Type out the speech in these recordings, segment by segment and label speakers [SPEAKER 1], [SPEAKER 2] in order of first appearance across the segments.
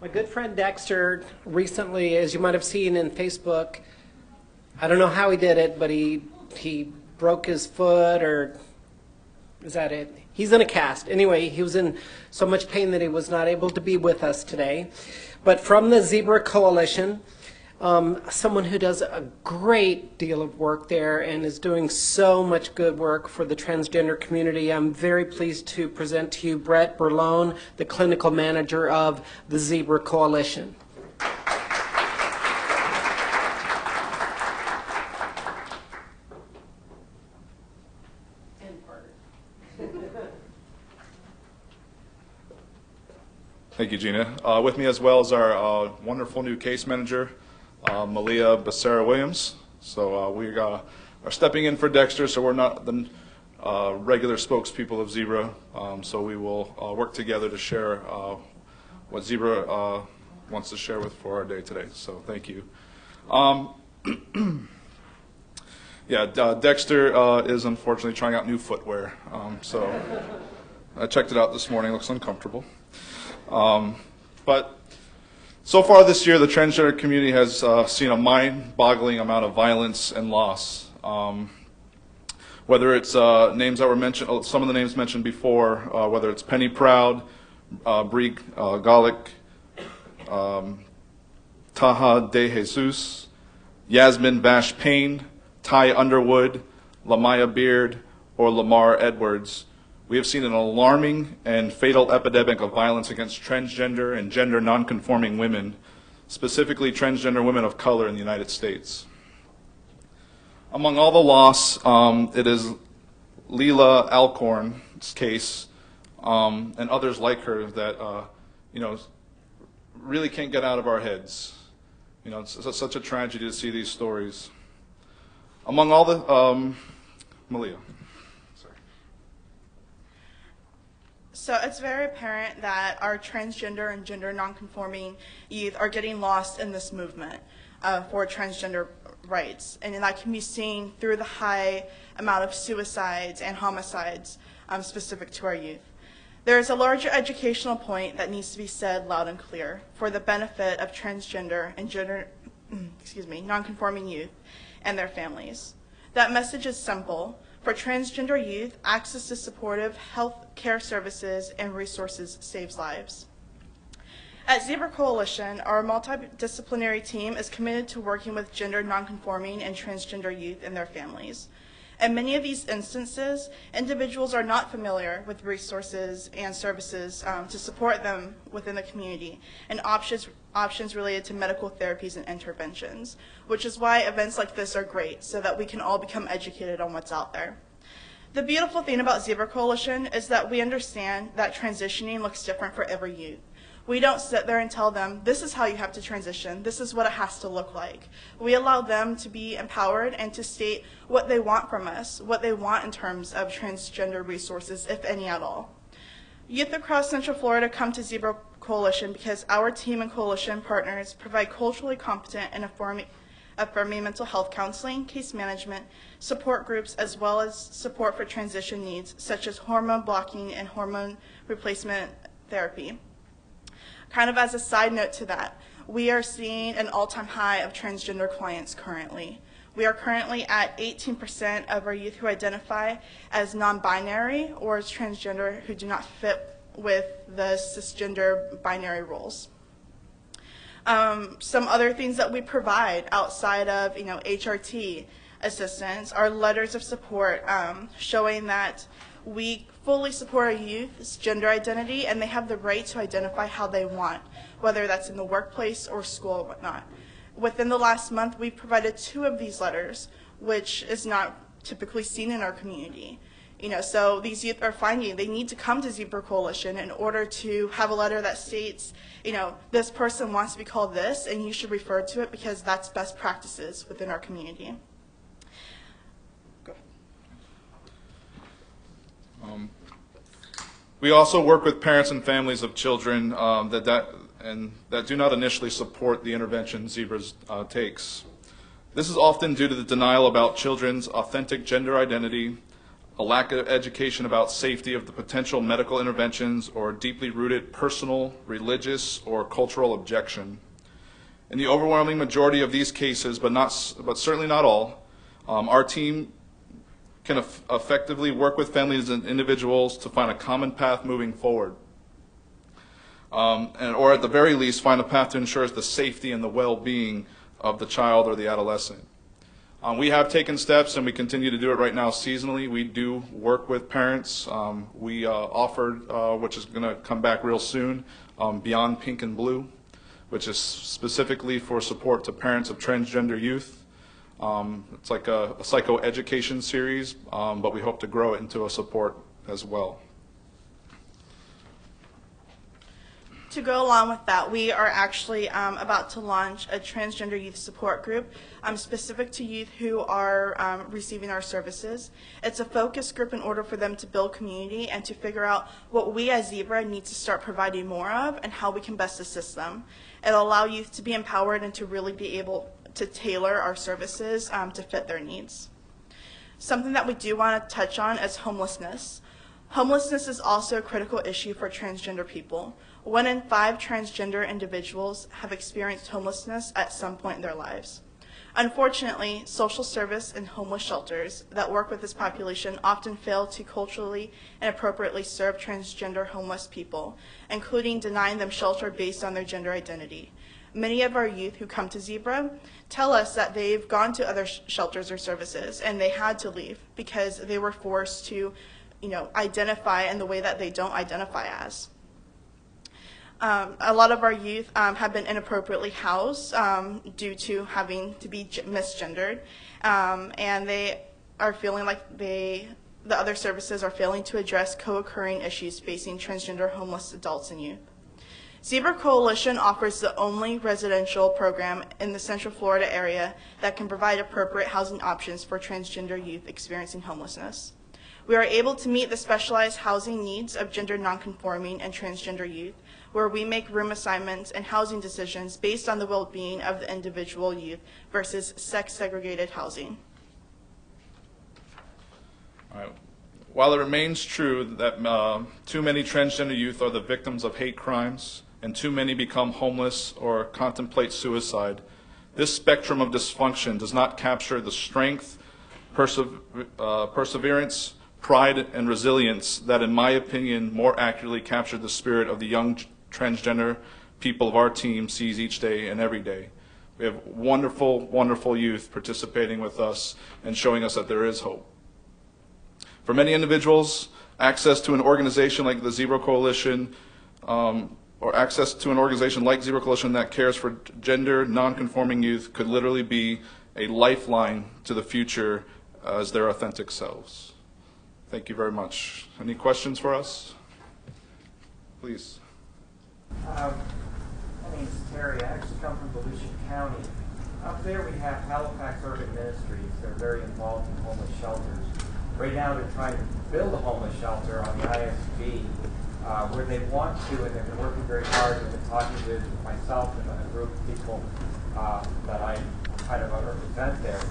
[SPEAKER 1] My good friend Dexter recently, as you might have seen in Facebook, I don't know how he did it, but he broke his foot, or is that it? He's in a cast. Anyway, he was in so much pain that he was not able to be with us today. But from the Zebra Coalition, someone who does a great deal of work there and is doing so much good work for the transgender community, I'm very pleased to present to you Brett Berlone, the clinical manager of the Zebra Coalition.
[SPEAKER 2] Thank you, Gina. With me as well is our wonderful new case manager, Malia Becerra-Williams. So we are stepping in for Dexter, so we're not the regular spokespeople of Zebra. So we will work together to share what Zebra wants to share with for our day today. So thank you. Dexter is unfortunately trying out new footwear. So I checked it out this morning. It looks uncomfortable. But so far this year, the transgender community has seen a mind-boggling amount of violence and loss. Whether it's names that were mentioned, some of the names mentioned before, whether it's Penny Proud, Brie Golick, Taha De Jesus, Yasmin Vash Payne, Ty Underwood, Lamaya Beard, or Lamar Edwards, we have seen an alarming and fatal epidemic of violence against transgender and gender nonconforming women, specifically transgender women of color in the United States. Among all the loss, it is Leila Alcorn's case and others like her that really can't get out of our heads. It's such a tragedy to see these stories. Among all the Malia.
[SPEAKER 3] So it's very apparent that our transgender and gender nonconforming youth are getting lost in this movement for transgender rights. And that can be seen through the high amount of suicides and homicides specific to our youth. There is a larger educational point that needs to be said loud and clear for the benefit of transgender and gender nonconforming youth and their families. That message is simple. For transgender youth, access to supportive health care services and resources saves lives. At Zebra Coalition, our multidisciplinary team is committed to working with gender nonconforming and transgender youth and their families. In many of these instances, individuals are not familiar with resources and services to support them within the community and options related to medical therapies and interventions, which is why events like this are great, so that we can all become educated on what's out there. The beautiful thing about Zebra Coalition is that we understand that transitioning looks different for every youth. We don't sit there and tell them, this is how you have to transition, this is what it has to look like. We allow them to be empowered and to state what they want from us, what they want in terms of transgender resources, if any at all. Youth across Central Florida come to Zebra Coalition because our team and coalition partners provide culturally competent and affirming mental health counseling, case management, support groups, as well as support for transition needs, such as hormone blocking and hormone replacement therapy. Kind of as a side note to that, we are seeing an all-time high of transgender clients currently. We are currently at 18% of our youth who identify as non-binary or as transgender who do not fit with the cisgender binary roles. Some other things that we provide outside of HRT assistance are letters of support showing that we fully support our youth's gender identity and they have the right to identify how they want, whether that's in the workplace or school or whatnot. Within the last month, we've provided 2 of these letters, which is not typically seen in our community. So these youth are finding they need to come to Zebra Coalition in order to have a letter that states, this person wants to be called this and you should refer to it because that's best practices within our community. Go ahead.
[SPEAKER 2] We also work with parents and families of children that do not initially support the intervention Zebra takes. This is often due to the denial about children's authentic gender identity, a lack of education about safety of the potential medical interventions, or deeply rooted personal, religious, or cultural objection. In the overwhelming majority of these cases, but certainly not all, our team can effectively work with families and individuals to find a common path moving forward, or at the very least find a path to ensure the safety and the well-being of the child or the adolescent. We have taken steps, and we continue to do it right now seasonally. We do work with parents. We offered, which is going to come back real soon, Beyond Pink and Blue, which is specifically for support to parents of transgender youth. It's like a psychoeducation series, but we hope to grow it into a support as well.
[SPEAKER 3] To go along with that, we are actually about to launch a transgender youth support group specific to youth who are receiving our services. It's a focus group in order for them to build community and to figure out what we as Zebra need to start providing more of and how we can best assist them. It'll allow youth to be empowered and to really be able to tailor our services to fit their needs. Something that we do want to touch on is homelessness. Homelessness is also a critical issue for transgender people. 1 in 5 transgender individuals have experienced homelessness at some point in their lives. Unfortunately, social service and homeless shelters that work with this population often fail to culturally and appropriately serve transgender homeless people, including denying them shelter based on their gender identity. Many of our youth who come to Zebra tell us that they've gone to other shelters or services and they had to leave because they were forced to, identify in the way that they don't identify as. A lot of our youth have been inappropriately housed due to having to be misgendered, and they are feeling like the other services are failing to address co-occurring issues facing transgender homeless adults and youth. Zebra Coalition offers the only residential program in the Central Florida area that can provide appropriate housing options for transgender youth experiencing homelessness. We are able to meet the specialized housing needs of gender nonconforming and transgender youth, where we make room assignments and housing decisions based on the well-being of the individual youth versus sex-segregated housing.
[SPEAKER 2] All right. While it remains true that too many transgender youth are the victims of hate crimes and too many become homeless or contemplate suicide, this spectrum of dysfunction does not capture the strength, perseverance, pride, and resilience that, in my opinion, more accurately capture the spirit of the young transgender people of our team sees each day and every day. We have wonderful, wonderful youth participating with us and showing us that there is hope. For many individuals, access to an organization like the Zebra Coalition, or access to an organization like Zebra Coalition that cares for gender nonconforming youth could literally be a lifeline to the future as their authentic selves. Thank you very much. Any questions for us? Please.
[SPEAKER 4] My name is Terry. I actually come from Volusia County. Up there we have Halifax Urban Ministries. They're very involved in homeless shelters. Right now they're trying to build a homeless shelter on the ISB where they want to, and they've been working very hard. They've been talking to myself and a group of people that I kind of represent there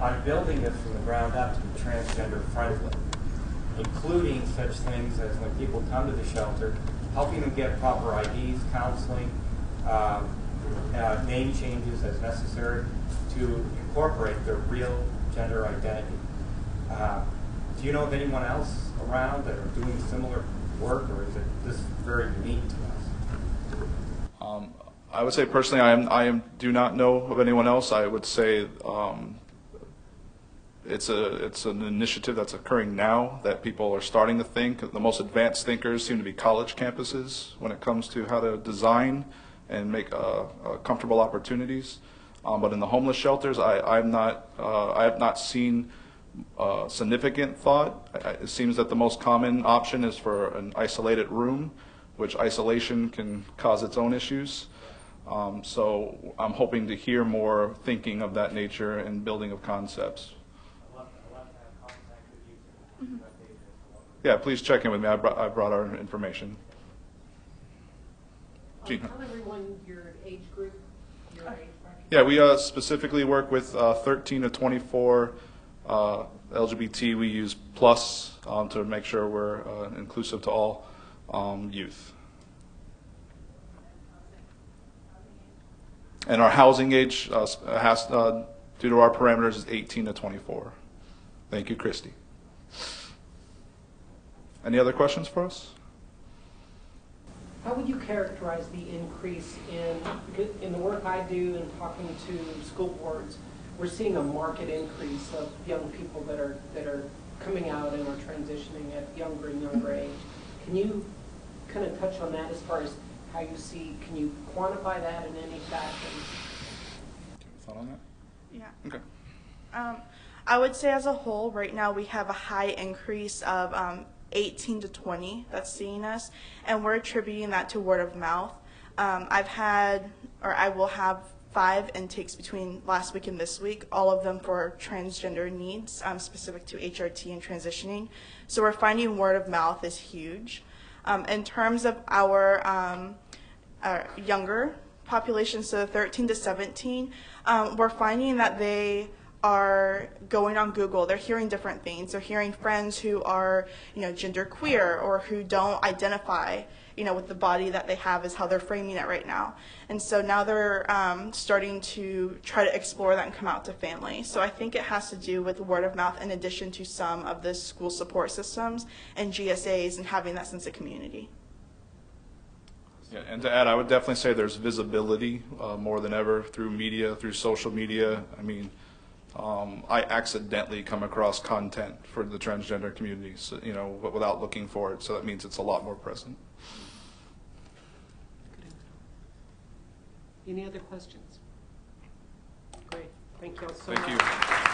[SPEAKER 4] on building this from the ground up to be transgender friendly, including such things as when people come to the shelter, helping them get proper IDs, counseling, name changes as necessary to incorporate their real gender identity. Do you know of anyone else around that are doing similar work, or is it this very unique to us?
[SPEAKER 2] I would say personally, I do not know of anyone else. I would say it's an initiative that's occurring now that people are starting to think. The most advanced thinkers seem to be college campuses when it comes to how to design and make comfortable opportunities. But in the homeless shelters, I have not seen significant thought. It seems that the most common option is for an isolated room, which isolation can cause its own issues. So I'm hoping to hear more thinking of that nature and building of concepts. Yeah, please check in with me. I brought our information.
[SPEAKER 5] Tell everyone your age group, your age bracket.
[SPEAKER 2] Yeah, we specifically work with 13 to 24 LGBT, we use plus to make sure we're inclusive to all youth. And our housing age has, due to our parameters, is 18 to 24. Thank you, Christy. Any other questions for us?
[SPEAKER 1] How would you characterize the increase in the work I do and talking to school boards? We're seeing a marked increase of young people that are coming out and are transitioning at younger and younger age. Can you kind of touch on that as far as how you see? Can you quantify that in any fashion?
[SPEAKER 2] Thought on that?
[SPEAKER 3] Yeah.
[SPEAKER 2] Okay.
[SPEAKER 3] I would say as a whole, right now we have a high increase of 18 to 20 that's seeing us, and we're attributing that to word of mouth. I will have 5 intakes between last week and this week, all of them for transgender needs, specific to HRT and transitioning. So we're finding word of mouth is huge. In terms of our younger population, so 13 to 17, we're finding that they are going on Google. They're hearing different things. They're hearing friends who are, gender queer or who don't identify, with the body that they have is how they're framing it right now. And so now they're starting to try to explore that and come out to family. So I think it has to do with word of mouth in addition to some of the school support systems and GSAs and having that sense of community.
[SPEAKER 2] Yeah, and to add, I would definitely say there's visibility more than ever through media, through social media. I mean, I accidentally come across content for the transgender community, so, without looking for it. So that means it's a lot more present.
[SPEAKER 1] Any other questions? Great. Thank you all so much.
[SPEAKER 2] Thank you.